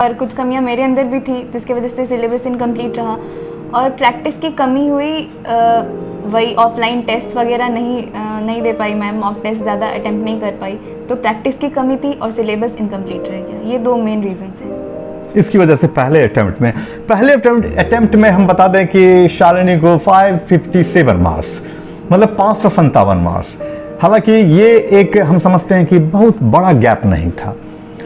और कुछ कमियां मेरे अंदर भी थी जिसकी वजह से सिलेबस इनकम्प्लीट रहा। और प्रैक्टिस की कमी हुई, वही ऑफलाइन टेस्ट वगैरह नहीं दे पाई मैं, मॉक टेस्ट ज़्यादा अटेम्प्ट नहीं कर पाई, तो प्रैक्टिस की कमी थी और सिलेबस इनकम्प्लीट रह गया। ये 2 मेन रीजंस हैं। इसकी वजह से पहले अटेम्प्ट में हम बता दें कि शालिनी को 557 मार्क्स, मतलब 557 मार्क्स। हालांकि ये एक हम समझते हैं कि बहुत बड़ा गैप नहीं था,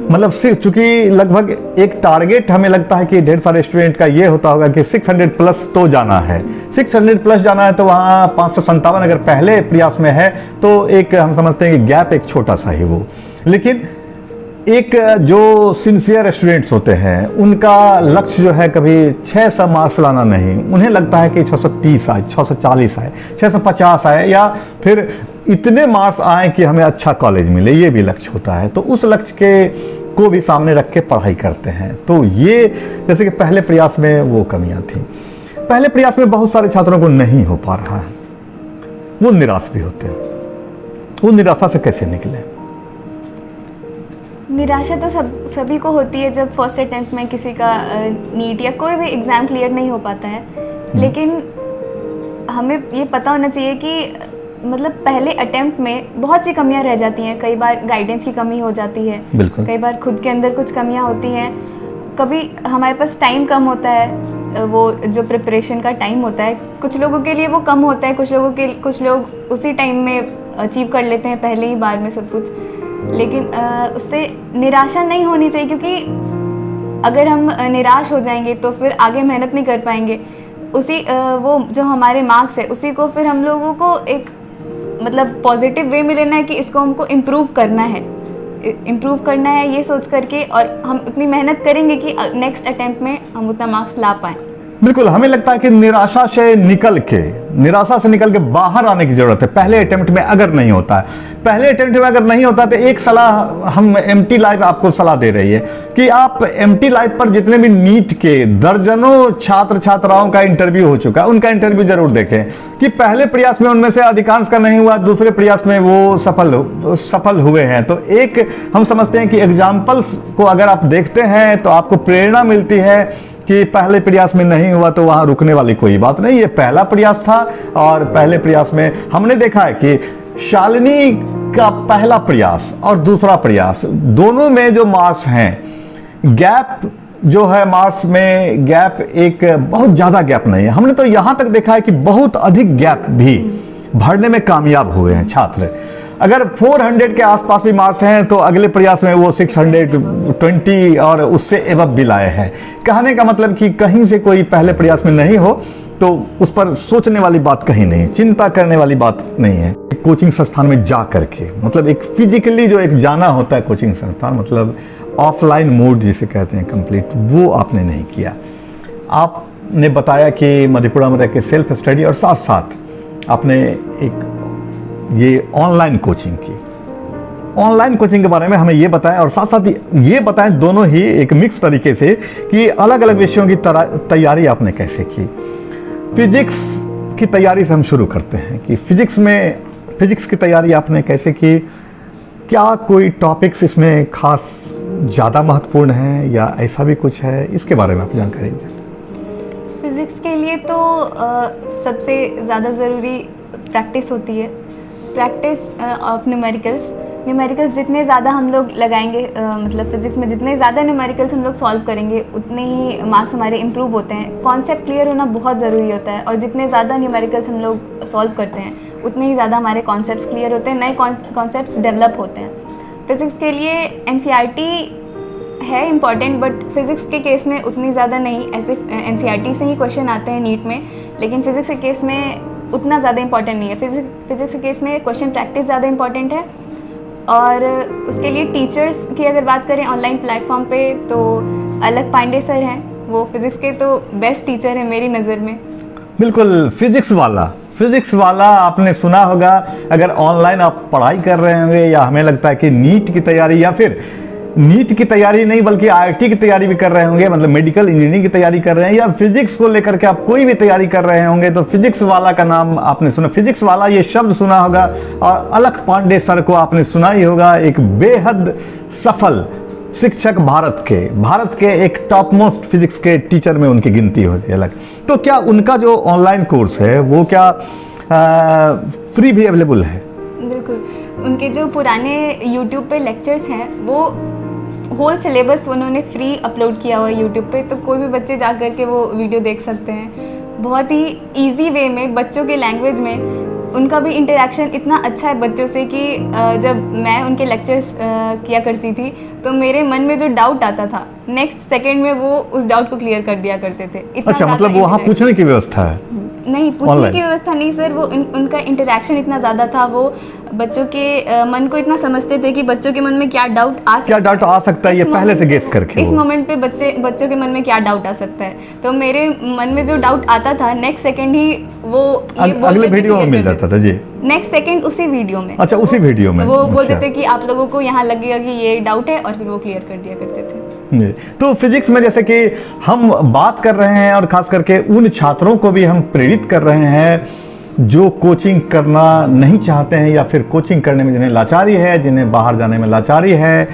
मतलब सिर्फ चूंकि लगभग एक टारगेट हमें लगता है कि ढेर सारे स्टूडेंट का ये होता होगा कि 600 प्लस तो जाना है, 600 प्लस जाना है, तो वहाँ 557 अगर पहले प्रयास में है तो एक हम समझते हैं कि गैप एक छोटा सा ही वो। लेकिन एक जो सिंसियर स्टूडेंट्स होते हैं उनका लक्ष्य जो है कभी 600 मार्क्स लाना नहीं, उन्हें लगता है कि 630 आए, 640 आए, 650 आए, या फिर इतने मार्क्स आए कि हमें अच्छा कॉलेज मिले, ये भी लक्ष्य होता है। तो उस लक्ष्य के को भी सामने रख के पढ़ाई करते हैं। तो ये जैसे कि पहले प्रयास में वो कमियां थी, पहले प्रयास में बहुत सारे छात्रों को नहीं हो पा रहा है, वो निराश भी होते हैं। वो निराशा से कैसे निकले? निराशा तो सभी को होती है जब फर्स्ट अटेम्प्ट में किसी का नीट या कोई भी एग्ज़ाम क्लियर नहीं हो पाता है। लेकिन हमें ये पता होना चाहिए कि मतलब पहले अटेम्प्ट में बहुत सी कमियां रह जाती हैं। कई बार गाइडेंस की कमी हो जाती है, कई बार खुद के अंदर कुछ कमियां होती हैं, कभी हमारे पास टाइम कम होता है, वो जो प्रिपरेशन का टाइम होता है कुछ लोगों के लिए वो कम होता है, कुछ लोग उसी टाइम में अचीव कर लेते हैं पहले ही बार में सब कुछ। लेकिन उससे निराशा नहीं होनी चाहिए, क्योंकि अगर हम निराश हो जाएंगे तो फिर आगे मेहनत नहीं कर पाएंगे। उसी वो जो हमारे मार्क्स है उसी को फिर हम लोगों को एक मतलब पॉजिटिव वे में लेना है कि इसको हमको इम्प्रूव करना है ये सोच करके, और हम उतनी मेहनत करेंगे कि नेक्स्ट अटेम्प्ट में हम उतना मार्क्स ला पाएँ। बिल्कुल, हमें लगता है कि निराशा से निकल के बाहर आने की जरूरत है। पहले अटेम्प्ट में अगर नहीं होता तो एक सलाह हम एमटी लाइव आपको सलाह दे रही है कि आप एमटी लाइव पर जितने भी नीट के दर्जनों छात्र छात्राओं का इंटरव्यू हो चुका है, उनका इंटरव्यू जरूर देखें कि पहले प्रयास में उनमें से अधिकांश का नहीं हुआ, दूसरे प्रयास में वो सफल हुए हैं। तो एक हम समझते हैं कि एग्जाम्पल्स को अगर आप देखते हैं तो आपको प्रेरणा मिलती है कि पहले प्रयास में नहीं हुआ तो वहां रुकने वाली कोई बात नहीं। ये पहला प्रयास था और पहले प्रयास में हमने देखा है कि शालिनी का पहला प्रयास और दूसरा प्रयास दोनों में जो मार्क्स हैं, गैप जो है मार्क्स में गैप एक बहुत ज्यादा गैप नहीं है। हमने तो यहां तक देखा है कि बहुत अधिक गैप भी भरने में कामयाब हुए हैं छात्र। अगर 400 के आसपास भी मार्क्स हैं तो अगले प्रयास में वो 620 और उससे एबव भी लाए हैं। कहने का मतलब कि कहीं से कोई पहले प्रयास में नहीं हो तो उस पर सोचने वाली बात कहीं नहीं, चिंता करने वाली बात नहीं है। कोचिंग संस्थान में जा करके, मतलब एक फिजिकली जो एक जाना होता है कोचिंग संस्थान, मतलब ऑफलाइन मोड जिसे कहते हैं कंप्लीट, वो आपने नहीं किया। आपने बताया कि मधेपुरा में रह के सेल्फ स्टडी और साथ साथ आपने एक ये ऑनलाइन कोचिंग के बारे में हमें ये बताया, और साथ साथ ये बताएं दोनों ही एक मिक्स तरीके से कि अलग अलग विषयों की तैयारी आपने कैसे की। फिजिक्स की तैयारी से हम शुरू करते हैं कि फिजिक्स की तैयारी आपने कैसे की? क्या कोई टॉपिक्स इसमें खास ज़्यादा महत्वपूर्ण है या ऐसा भी कुछ है? इसके बारे में आप जानकारी दें। फिजिक्स के लिए तो सबसे ज़्यादा ज़रूरी प्रैक्टिस होती है, प्रैक्टिस ऑफ न्यूमेरिकल्स जितने ज़्यादा हम लोग लगाएंगे, मतलब फिजिक्स में जितने ज़्यादा न्यूमेरिकल्स हम लोग सॉल्व करेंगे उतने ही मार्क्स हमारे इम्प्रूव होते हैं। कॉन्सेप्ट क्लियर होना बहुत ज़रूरी होता है, और जितने ज़्यादा न्यूमेरिकल्स हम लोग सॉल्व करते हैं उतने ही ज़्यादा हमारे कॉन्सेप्ट्स क्लियर होते हैं, नए कॉन्सेप्ट्स डेवलप होते हैं। फिज़िक्स के लिए एनसीईआरटी है इम्पॉर्टेंट, बट फिज़िक्स के केस में उतनी ज़्यादा नहीं। ऐसे एनसीईआरटी से ही क्वेश्चन आते हैं नीट में, लेकिन फिज़िक्स के केस में उतना ज़्यादा इंपॉर्टेंट नहीं है। फिज़िक्स के केस में क्वेश्चन प्रैक्टिस ज़्यादा इंपॉर्टेंट है। और उसके लिए टीचर्स की अगर बात करें ऑनलाइन प्लेटफॉर्म पे तो अलक पांडे सर हैं, वो फिज़िक्स के तो बेस्ट टीचर हैं मेरी नज़र में। बिल्कुल, फिजिक्स वाला आपने सुना होगा। अगर ऑनलाइन आप पढ़ाई कर रहे होंगे या हमें लगता है कि नीट की तैयारी या फिर नीट की तैयारी नहीं बल्कि आईआईटी की तैयारी भी कर रहे होंगे, मतलब मेडिकल इंजीनियरिंग की तैयारी कर रहे हैं, या फिजिक्स को लेकर के आप कोई भी तैयारी कर रहे होंगे तो फिजिक्स वाला का नाम आपने सुना, फिजिक्स वाला ये शब्द सुना होगा। और अलक पांडे सर को आपने सुना ही होगा, एक बेहद सफल शिक्षक भारत के एक टॉप मोस्ट फिजिक्स के टीचर में उनकी गिनती होती है अलग। तो क्या उनका जो ऑनलाइन कोर्स है वो क्या फ्री भी अवेलेबल है? बिल्कुल, उनके जो पुराने यूट्यूब पे लेक्चर्स हैं वो होल सिलेबस उन्होंने फ्री अपलोड किया हुआ है यूट्यूब पे, तो कोई भी बच्चे जा कर के वो वीडियो देख सकते हैं। बहुत ही इजी वे में, बच्चों के लैंग्वेज में। उनका भी इंटरेक्शन इतना अच्छा है बच्चों से कि जब मैं उनके लेक्चर्स किया करती थी तो मेरे मन में जो डाउट आता था नेक्स्ट सेकंड में वो उस डाउट को क्लियर कर दिया करते थे। इतना अच्छा, मतलब वहाँ पूछने की व्यवस्था है? नहीं, पूछने की व्यवस्था नहीं सर, वो उनका इंटरेक्शन इतना ज़्यादा था, वो बच्चों के मन को इतना समझते थे कि बच्चों के मन में क्या डाउट आ सकता है ये पहले से गेस करके। इस मोमेंट पे बच्चों के मन में क्या डाउट आ सकता है, तो मेरे मन में जो डाउट आता था नेक्स्ट सेकंड ही वो अगले वीडियो में मिल जाता था जी। नेक्स्ट सेकंड उसी वीडियो में। अच्छा, उसी वीडियो में वो बोलते थे कि आप लोगों को यहाँ लगेगा कि ये डाउट है, और फिर वो क्लियर कर दिया करते थे। तो फिजिक्स में जैसे कि हम बात कर रहे हैं और खास करके उन छात्रों को भी हम प्रेरित कर रहे हैं जो कोचिंग करना नहीं चाहते हैं या फिर कोचिंग करने में जिन्हें लाचारी है, जिन्हें बाहर जाने में लाचारी है।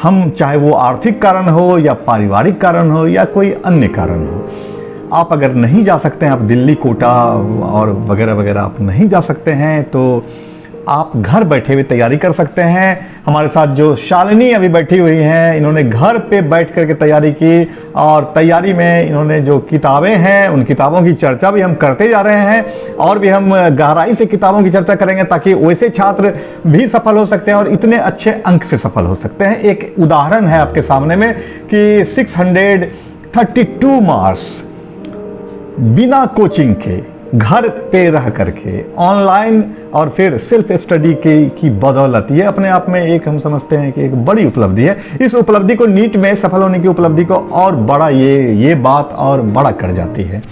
हम चाहे वो आर्थिक कारण हो या पारिवारिक कारण हो या कोई अन्य कारण हो, आप अगर नहीं जा सकते हैं, आप दिल्ली, कोटा और वगैरह वगैरह आप नहीं जा सकते हैं, तो आप घर बैठे हुए तैयारी कर सकते हैं। हमारे साथ जो शालिनी अभी बैठी हुई हैं, इन्होंने घर पे बैठ करके तैयारी की, और तैयारी में इन्होंने जो किताबें हैं उन किताबों की चर्चा भी हम करते जा रहे हैं, और भी हम गहराई से किताबों की चर्चा करेंगे ताकि वैसे छात्र भी सफल हो सकते हैं और इतने अच्छे अंक से सफल हो सकते हैं। एक उदाहरण है आपके सामने में कि 632 मार्क्स बिना कोचिंग के, घर पे रह करके ऑनलाइन और फिर सेल्फ स्टडी की बदौलत, ये अपने आप में एक हम समझते हैं कि एक बड़ी उपलब्धि है। इस उपलब्धि को, नीट में सफल होने की उपलब्धि को और बड़ा ये बात और बड़ा कर जाती है।